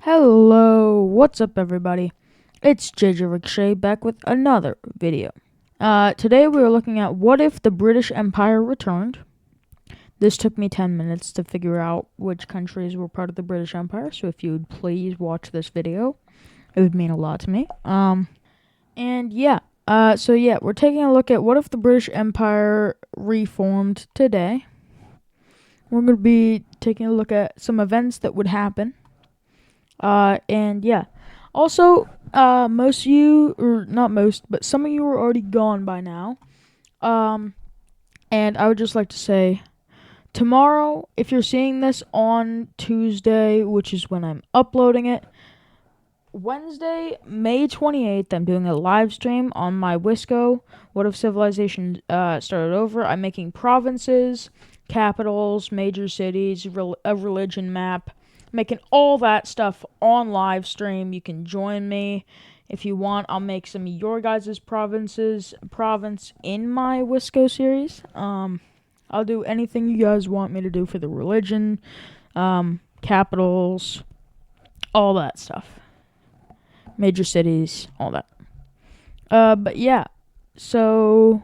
Hello, what's up everybody? It's JJ Ricochet back with another video. Today we are looking at what if the British Empire returned. This took me 10 minutes to figure out which countries were part of the British Empire, so if you would please watch this video, it would mean a lot to me. We're taking a look at what if the British Empire reformed today. We're going to be taking a look at some events that would happen. Also, most of you, or not most, but some of you are already gone by now. And I would just like to say, tomorrow, if you're seeing this on Tuesday, which is when I'm uploading it, Wednesday, May 28th, I'm doing a live stream on my Wisco, What If Civilization Started Over. I'm making provinces, capitals, major cities, a religion map, making all that stuff on live stream. You can join me if you want. I'll make some of your guys' province in my Wisco series. I'll do anything you guys want me to do for the religion, capitals, all that stuff. Major cities, all that. So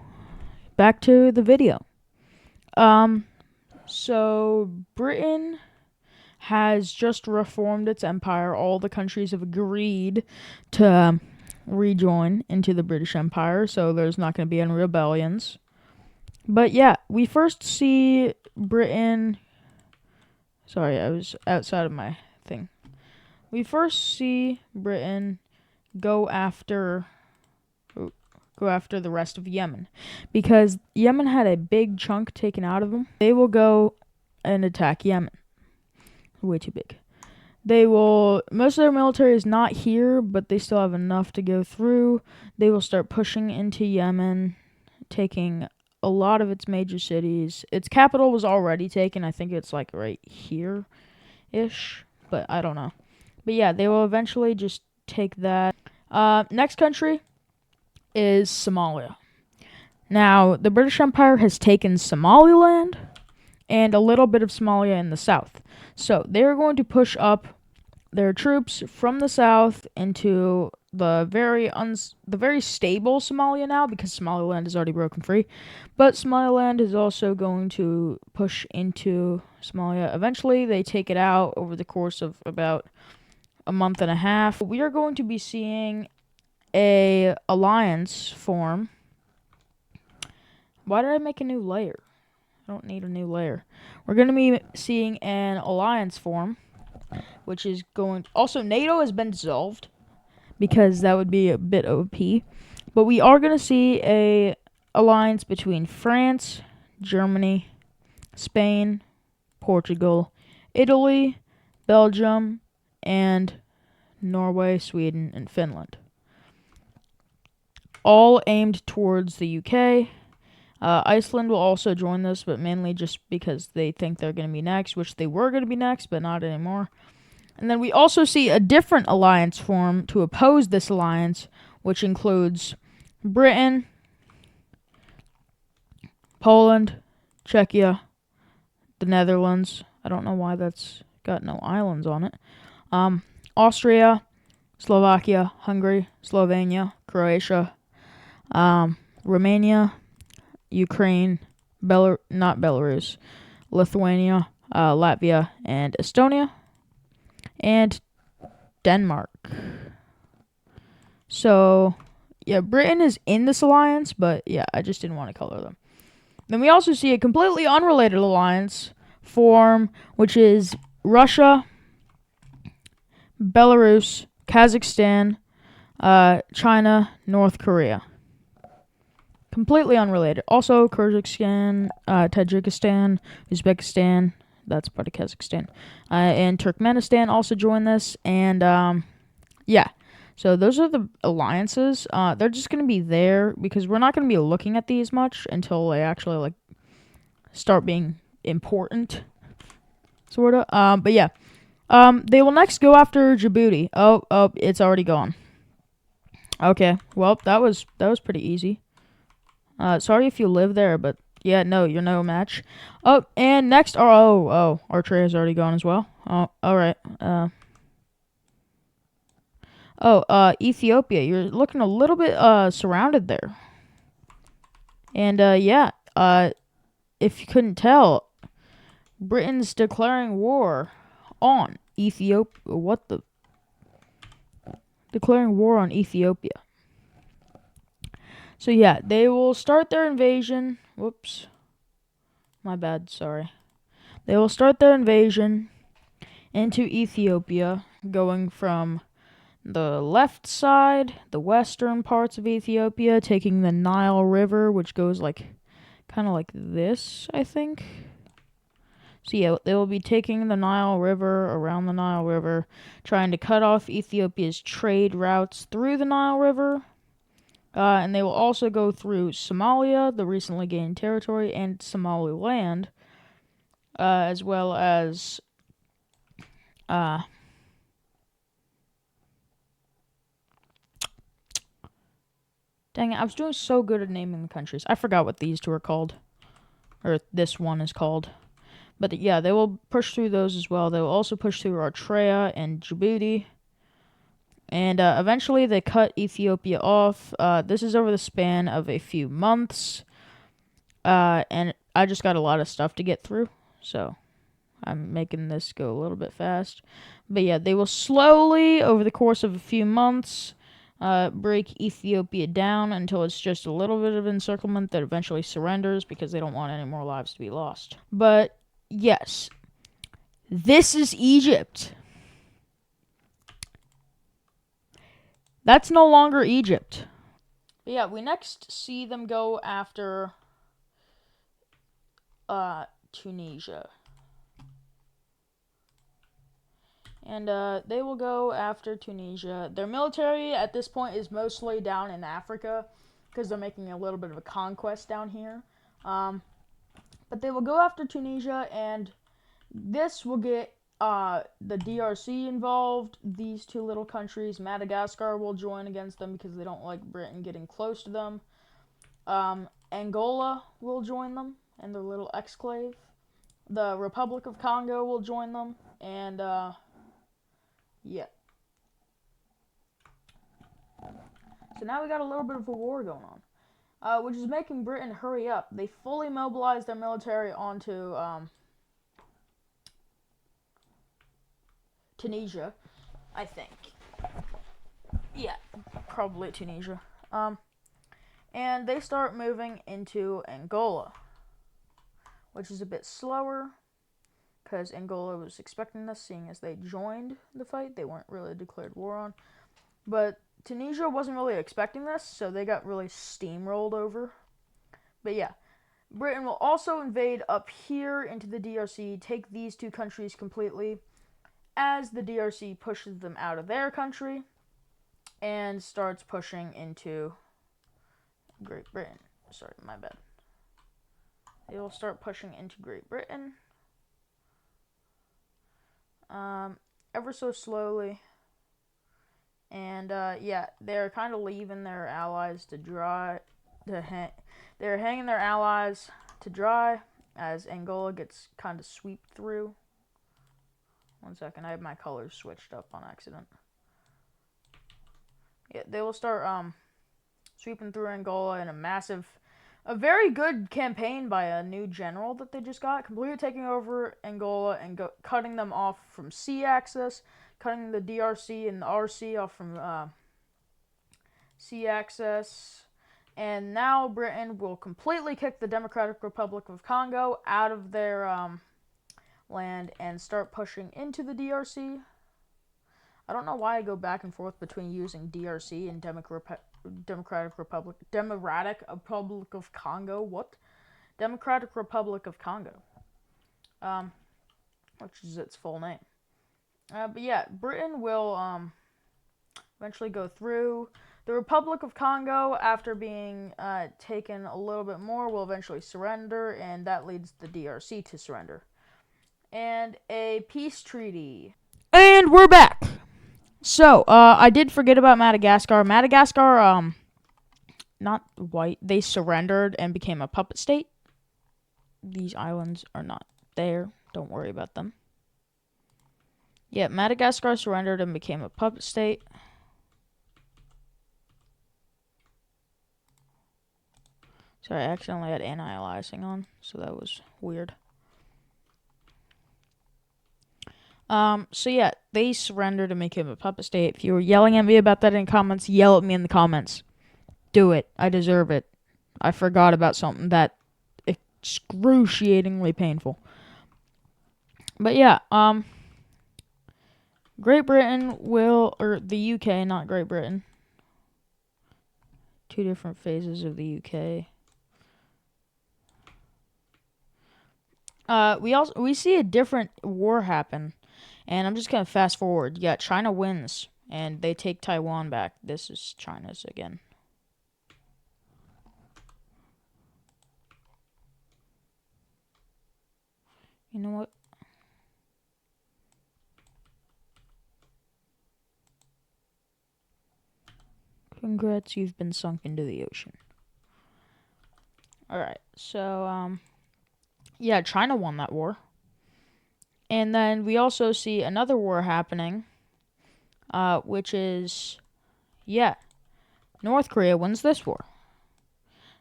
back to the video. So Britain has just reformed its empire. All the countries have agreed to rejoin into the British Empire, so there's not going to be any rebellions. But yeah, we first see Britain... Sorry, I was outside of my thing. We first see Britain go after the rest of Yemen, because Yemen had a big chunk taken out of them. They will go and attack Yemen. Way too big. Most of their military is not here, but they still have enough to go through. They will start pushing into Yemen, taking a lot of its major cities. Its capital was already taken. I think it's like right here-ish, but I don't know. But yeah, they will eventually just take that. Next country is Somalia. Now, the British Empire has taken Somaliland and a little bit of Somalia in the south. So they're going to push up their troops from the south into the very stable Somalia now, because Somaliland is already broken free. But Somaliland is also going to push into Somalia. Eventually, they take it out over the course of about a month and a half. We are going to be seeing a alliance form. Why did I make a new layer? I don't need a new layer. We're going to be seeing an alliance form, which is going... Also, NATO has been dissolved, because that would be a bit OP. But we are going to see a alliance between France, Germany, Spain, Portugal, Italy, Belgium, and Norway, Sweden, and Finland. All aimed towards the UK. Iceland will also join this, but mainly just because they think they're going to be next, which they were going to be next, but not anymore. And then we also see a different alliance form to oppose this alliance, which includes Britain, Poland, Czechia, the Netherlands. I don't know why that's got no islands on it. Austria, Slovakia, Hungary, Slovenia, Croatia, Romania, Ukraine, not Belarus, Lithuania, Latvia, and Estonia, and Denmark. So, yeah, Britain is in this alliance, but yeah, I just didn't want to color them. Then we also see a completely unrelated alliance form, which is Russia, Belarus, Kazakhstan, China, North Korea. Completely unrelated. Also, Kyrgyzstan, Tajikistan, Uzbekistan, that's part of Kazakhstan, and Turkmenistan also join this. And, yeah. So those are the alliances. They're just going to be there, because we're not going to be looking at these much until they actually, start being important, sort of. But yeah. They will next go after Djibouti. Oh, it's already gone. Okay, well, that was pretty easy. Sorry if you live there, but yeah, no, you're no match. Oh, and next, Artrea is already gone as well. Oh, alright. Oh, Ethiopia. You're looking a little bit surrounded there. And yeah, if you couldn't tell, Britain's declaring war on Ethiopia. What the? Declaring war on Ethiopia. So yeah, they will start their invasion. Whoops. My bad, sorry. They will start their invasion into Ethiopia, going from the left side, the western parts of Ethiopia, taking the Nile River, which goes kind of like this, I think. So yeah, they will be taking the Nile River, around the Nile River, trying to cut off Ethiopia's trade routes through the Nile River. And they will also go through Somalia, the recently gained territory, and Somaliland, as well as dang it, I was doing so good at naming the countries. I forgot what these two are called. Or this one is called. But yeah, they will push through those as well. They will also push through Eritrea and Djibouti. And eventually they cut Ethiopia off. This is over the span of a few months. And I just got a lot of stuff to get through. So I'm making this go a little bit fast. But yeah, they will slowly, over the course of a few months, break Ethiopia down until it's just a little bit of encirclement that eventually surrenders because they don't want any more lives to be lost. But yes, this is Egypt. That's no longer Egypt. But yeah, we next see them go after Tunisia. And they will go after Tunisia. Their military at this point is mostly down in Africa because they're making a little bit of a conquest down here. But they will go after Tunisia, and this will get the DRC involved. These two little countries, Madagascar will join against them because they don't like Britain getting close to them. Angola will join them and their little exclave. The Republic of Congo will join them, and yeah. So now we got a little bit of a war going on, which is making Britain hurry up. They fully mobilized their military onto Tunisia, I think. Yeah, probably Tunisia. And they start moving into Angola, which is a bit slower because Angola was expecting this, seeing as they joined the fight. They weren't really declared war on. But Tunisia wasn't really expecting this, so they got really steamrolled over. But yeah, Britain will also invade up here into the DRC, take these two countries completely, as the DRC pushes them out of their country and starts pushing into Great Britain. Sorry, my bad. They will start pushing into Great Britain. Ever so slowly. And yeah, they're kind of leaving their allies to dry. They're hanging their allies to dry as Angola gets kind of swept through. 1 second, I have my colors switched up on accident. Yeah, they will start sweeping through Angola in a very good campaign by a new general that they just got, completely taking over Angola and cutting them off from sea access, cutting the DRC and the RC off from sea access. And now Britain will completely kick the Democratic Republic of Congo out of their land and start pushing into the DRC. I don't know why I go back and forth between using DRC and Democratic Republic of Congo. What? Democratic Republic of Congo. Which is its full name. But yeah, Britain will eventually go through. The Republic of Congo, after being taken a little bit more, will eventually surrender, and that leads the DRC to surrender. And a peace treaty. And we're back. So, I did forget about Madagascar. Madagascar, not white. They surrendered and became a puppet state. These islands are not there. Don't worry about them. Yeah, Madagascar surrendered and became a puppet state. Sorry, I accidentally had anti-aliasing on, so that was weird. So yeah, they surrendered to make him a puppet state. If you were yelling at me about that in comments, yell at me in the comments. Do it. I deserve it. I forgot about something that excruciatingly painful. But yeah, Great Britain will, or the UK, not Great Britain. Two different phases of the UK. We see a different war happen, and I'm just gonna fast forward. Yeah, China wins, and they take Taiwan back. This is China's again. You know what? Congrats, you've been sunk into the ocean. Alright, so, yeah, China won that war. And then we also see another war happening, which is, yeah, North Korea wins this war.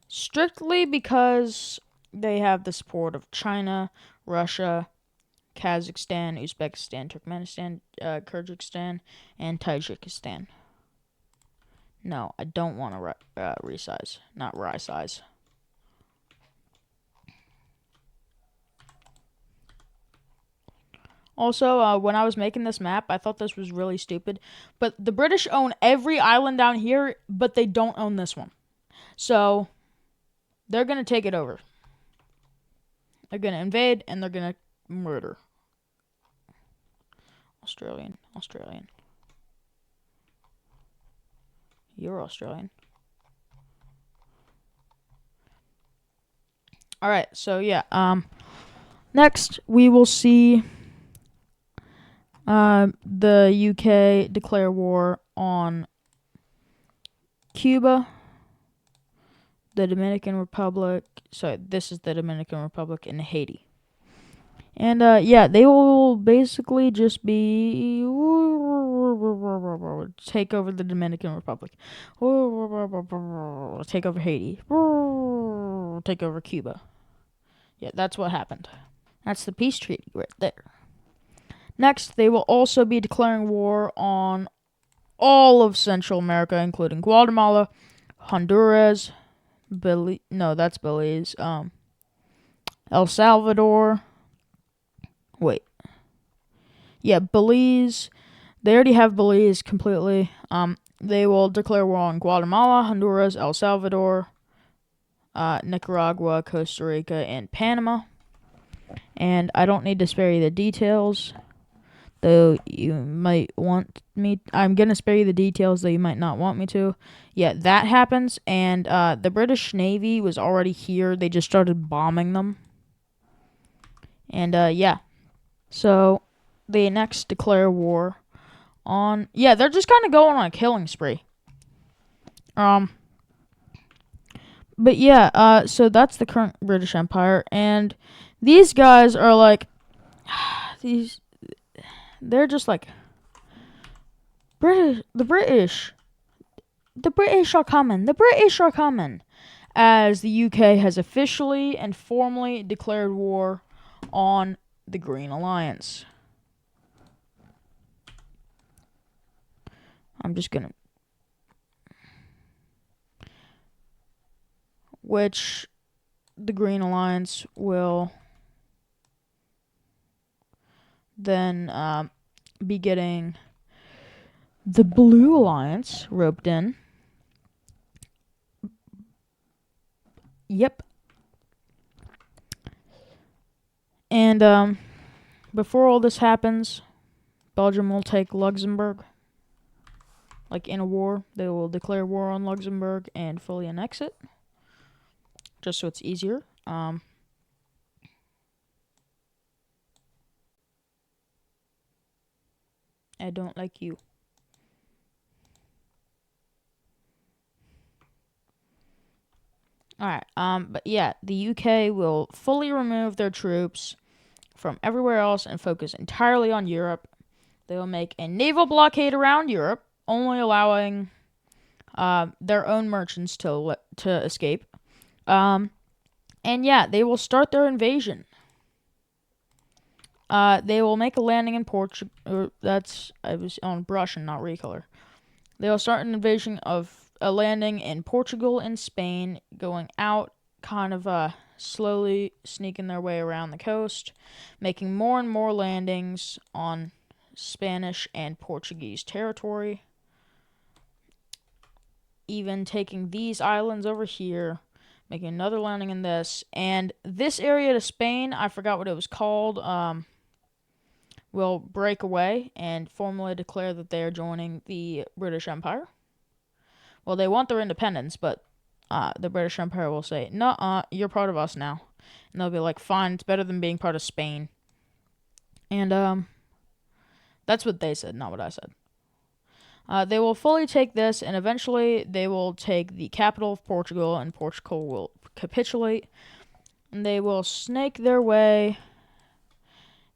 Strictly because they have the support of China, Russia, Kazakhstan, Uzbekistan, Turkmenistan, Kyrgyzstan, and Tajikistan. No, I don't want to resize, not resize. Also, when I was making this map, I thought this was really stupid. But the British own every island down here, but they don't own this one. So, they're going to take it over. They're going to invade, and they're going to murder. Australian. You're Australian. Alright, so yeah. Next, we will see the UK declare war on Cuba, the Dominican Republic. Sorry, this is the Dominican Republic and Haiti. And yeah, they will basically just be take over the Dominican Republic, take over Haiti, take over Cuba. Yeah, that's what happened. That's the peace treaty right there. Next, they will also be declaring war on all of Central America, including Guatemala, Honduras, that's Belize, El Salvador. Wait. Yeah, Belize. They already have Belize completely. They will declare war on Guatemala, Honduras, El Salvador, Nicaragua, Costa Rica, and Panama. And I don't need to spare you the details, though you might want me. I'm going to spare you the details, though you might not want me to. Yeah, that happens, and the British Navy was already here. They just started bombing them. And, yeah. So, they next declare war on... Yeah, they're just kind of going on a killing spree. But yeah, so that's the current British Empire, and these guys are like... They're just like... The British are coming. As the UK has officially and formally declared war on the Green Alliance. I'm just gonna... Which the Green Alliance will then be getting the Blue Alliance roped in. Yep. And before all this happens, Belgium will take Luxembourg. Like in a war, they will declare war on Luxembourg and fully annex it. Just so it's easier. I don't like you. Alright, but yeah, the UK will fully remove their troops from everywhere else and focus entirely on Europe. They will make a naval blockade around Europe, only allowing their own merchants to escape. And yeah, they will start their invasion. They will make a landing in Portugal. I was on brush and not recolor. They will start an invasion of a landing in Portugal and Spain, going out, kind of slowly sneaking their way around the coast, making more and more landings on Spanish and Portuguese territory, even taking these islands over here, making another landing in this, and this area to Spain, I forgot what it was called, will break away and formally declare that they are joining the British Empire. Well, they want their independence, but the British Empire will say, "No, you're part of us now," and they'll be like, "Fine, it's better than being part of Spain." And that's what they said, not what I said. They will fully take this, and eventually they will take the capital of Portugal, and Portugal will capitulate, and they will snake their way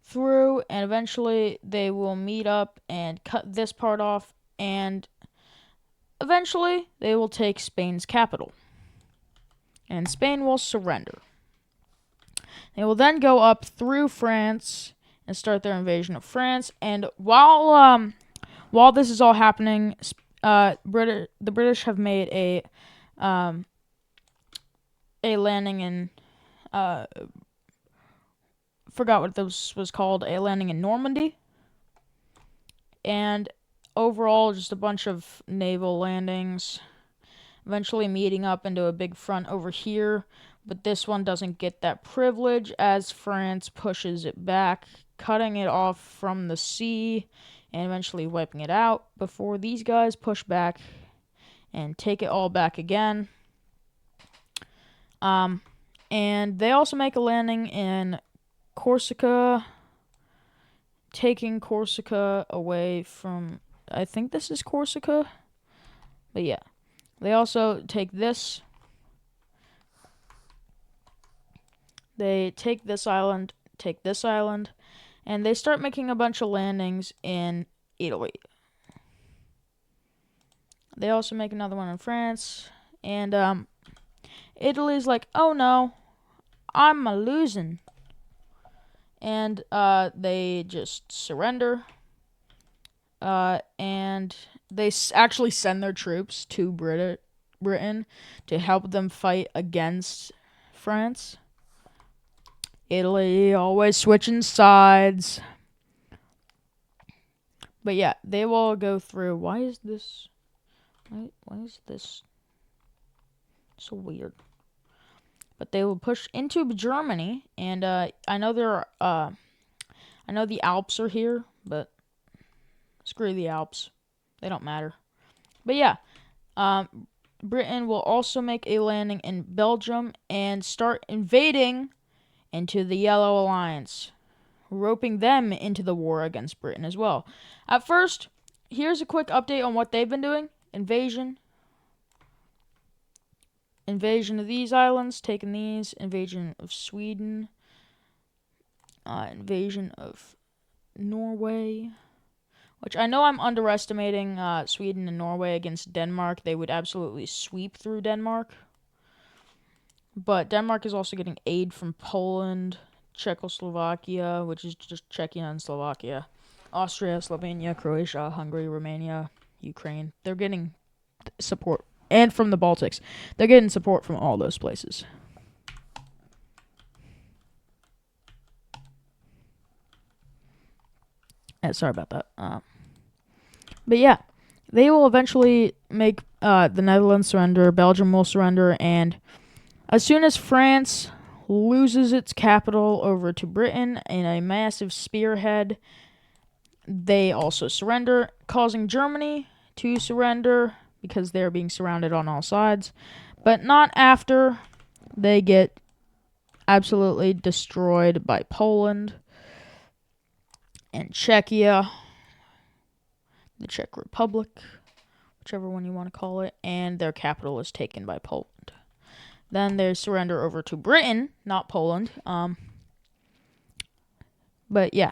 through, and eventually they will meet up and cut this part off, and eventually they will take Spain's capital, and Spain will surrender. They will then go up through France and start their invasion of France, and while this is all happening, the British have made a landing in forgot what this was called, a landing in Normandy, and overall just a bunch of naval landings, eventually meeting up into a big front over here, but this one doesn't get that privilege as France pushes it back, cutting it off from the sea and eventually wiping it out before these guys push back and take it all back again. And they also make a landing in Corsica, taking Corsica away from, I think this is Corsica, but yeah. They also take this. They take this island, and they start making a bunch of landings in Italy. They also make another one in France, and Italy's like, "Oh no, I'm a losing," and they just surrender. And they actually send their troops to Britain to help them fight against France. Italy always switching sides. But yeah, they will go through. Why is this so weird? But they will push into Germany, and I know the Alps are here, but screw the Alps. They don't matter. But yeah, Britain will also make a landing in Belgium and start invading into the Yellow Alliance, roping them into the war against Britain as well. At first, here's a quick update on what they've been doing. Invasion of these islands, taking these. Invasion of Sweden. Invasion of Norway. Which I know I'm underestimating Sweden and Norway against Denmark. They would absolutely sweep through Denmark. But Denmark is also getting aid from Poland, Czechoslovakia, which is just Czechia and Slovakia, Austria, Slovenia, Croatia, Hungary, Romania, Ukraine. They're getting support. And from the Baltics. They're getting support from all those places. Sorry about that. But yeah, they will eventually make the Netherlands surrender, Belgium will surrender, and as soon as France loses its capital over to Britain in a massive spearhead, they also surrender, causing Germany to surrender because they're being surrounded on all sides, but not after they get absolutely destroyed by Poland and Czechia, the Czech Republic, whichever one you want to call it, and their capital is taken by Poland. Then they surrender over to Britain, not Poland. But yeah.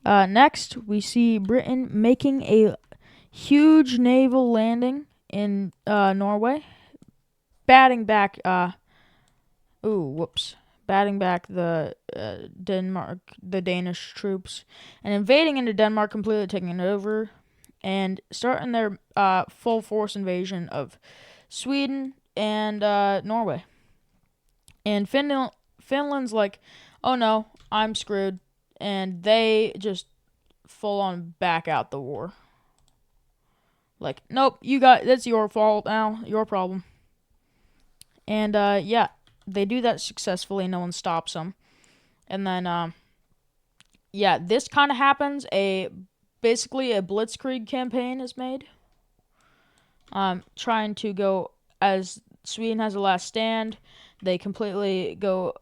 Next, we see Britain making a huge naval landing in Norway, batting back batting back the Danish troops, and invading into Denmark, completely taking it over, and starting their full force invasion of Sweden and Norway. And Finland's like, oh no, I'm screwed, and they just full on back out the war. Like, nope, that's your fault now, your problem. And yeah, they do that successfully. No one stops them. And then yeah, this kind of happens. Basically a blitzkrieg campaign is made. Trying to go, as Sweden has a last stand, they completely go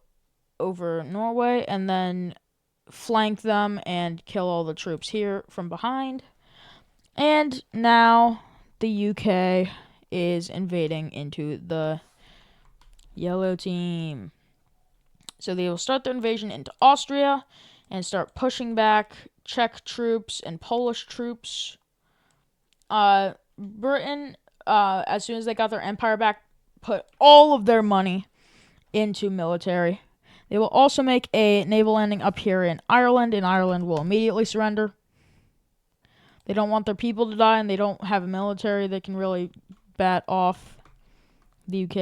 over Norway and then flank them and kill all the troops here from behind. And now the UK is invading into the yellow team. So they will start their invasion into Austria and start pushing back Czech troops and Polish troops. Britain, as soon as they got their empire back, put all of their money into military. They will also make a naval landing up here in Ireland, and Ireland will immediately surrender. They don't want their people to die, and they don't have a military that can really bat off the UK.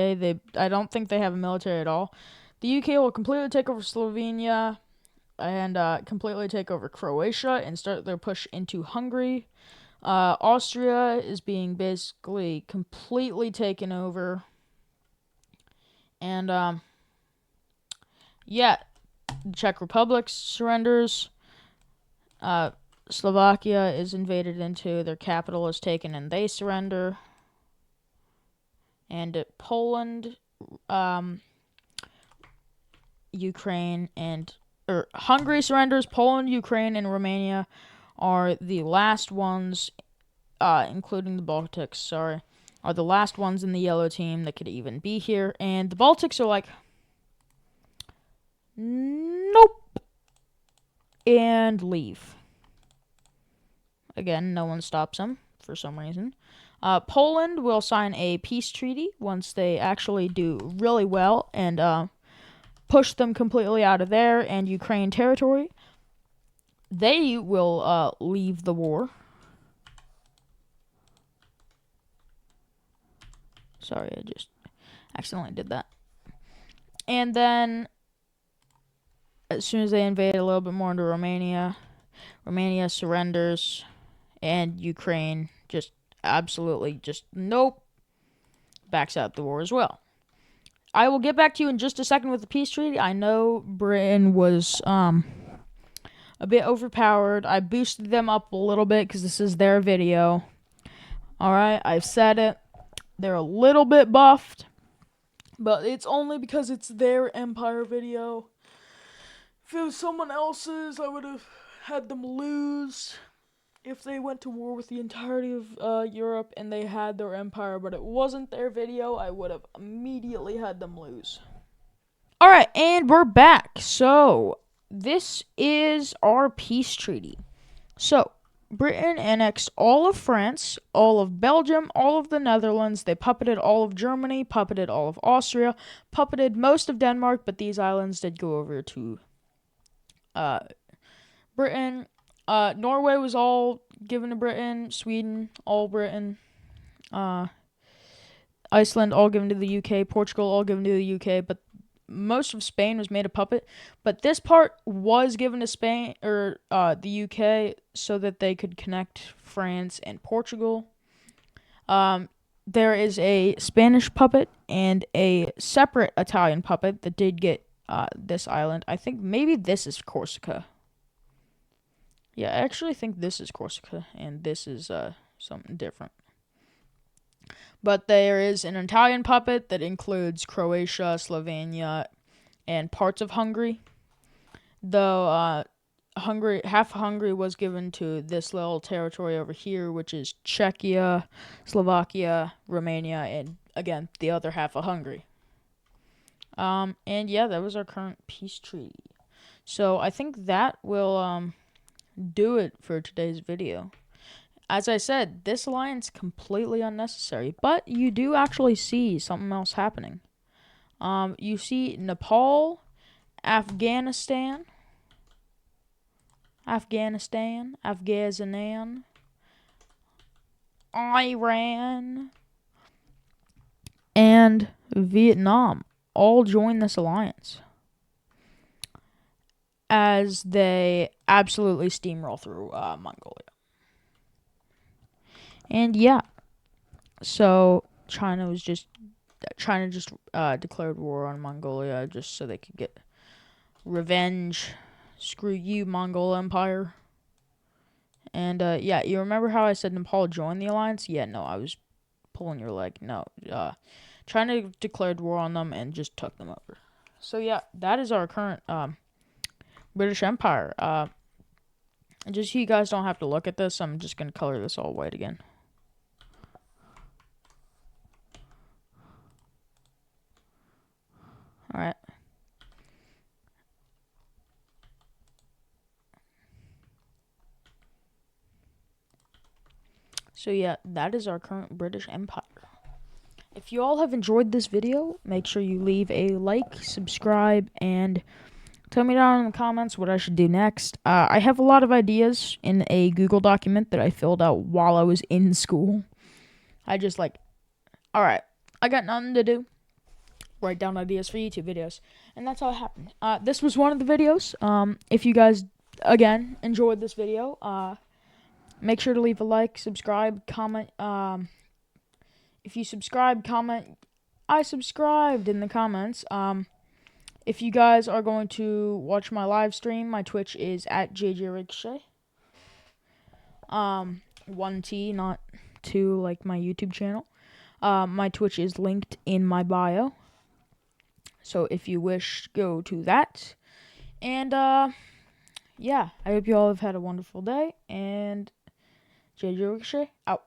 I don't think they have a military at all. The UK will completely take over Slovenia and completely take over Croatia and start their push into Hungary. Austria is being basically completely taken over. And yeah, the Czech Republic surrenders. Slovakia is invaded into, their capital is taken, and they surrender. And Poland, Ukraine, Hungary surrenders. Poland, Ukraine, and Romania are the last ones, including the Baltics, are the last ones in the yellow team that could even be here. And the Baltics are like, nope, and leave. Again, no one stops them for some reason. Poland will sign a peace treaty once they actually do really well and push them completely out of there and Ukraine territory. They will leave the war. Sorry, I just accidentally did that. And then, as soon as they invade a little bit more into Romania, Romania surrenders, and Ukraine just absolutely nope, backs out the war as well. I will get back to you in just a second with the peace treaty. I know Britain was a bit overpowered. I boosted them up a little bit because this is their video. Alright, I've said it. They're a little bit buffed, but it's only because it's their empire video. If it was someone else's, I would have had them lose if they went to war with the entirety of Europe and they had their empire, but it wasn't their video. I would have immediately had them lose. Alright, and we're back. So, this is our peace treaty. So, Britain annexed all of France, all of Belgium, all of the Netherlands. They puppeted all of Germany, puppeted all of Austria, puppeted most of Denmark, but these islands did go over to Britain. Norway was all given to Britain. Sweden, all Britain. Iceland, all given to the UK. Portugal, all given to the UK. But most of Spain was made a puppet. But this part was given to Spain or the UK so that they could connect France and Portugal. There is a Spanish puppet and a separate Italian puppet that did get this island. I think maybe this is Corsica. Yeah, I actually think this is Corsica, and this is something different. But there is an Italian puppet that includes Croatia, Slovenia, and parts of Hungary. Though half of Hungary was given to this little territory over here, which is Czechia, Slovakia, Romania, and again, the other half of Hungary. And yeah, that was our current peace treaty. So I think that will do it for today's video. as I said, this alliance completely unnecessary. But you do actually see something else happening. You see Nepal, Afghanistan, Iran, and Vietnam all join this alliance as they absolutely steamroll through Mongolia. And yeah, so China just declared war on Mongolia just so they could get revenge. Screw you, Mongol Empire. And yeah, you remember how I said Nepal joined the alliance? Yeah, no, I was pulling your leg. No, China declared war on them and just took them over. So yeah, that is our current British Empire. Just so you guys don't have to look at this, I'm just gonna color this all white again. All right. So yeah, that is our current British Empire. If you all have enjoyed this video, make sure you leave a like, subscribe, and tell me down in the comments what I should do next. I have a lot of ideas in a Google document that I filled out while I was in school. I just alright, I got nothing to do. Write down ideas for YouTube videos. And that's how it happened. This was one of the videos. If you guys, again, enjoyed this video, make sure to leave a like, subscribe, comment. If you subscribe, comment, I subscribed in the comments. If you guys are going to watch my live stream, my Twitch is at JJRicochet. 1T, not 2 like my YouTube channel. My Twitch is linked in my bio. So if you wish, go to that. And yeah, I hope you all have had a wonderful day. And JJ Ricochet out.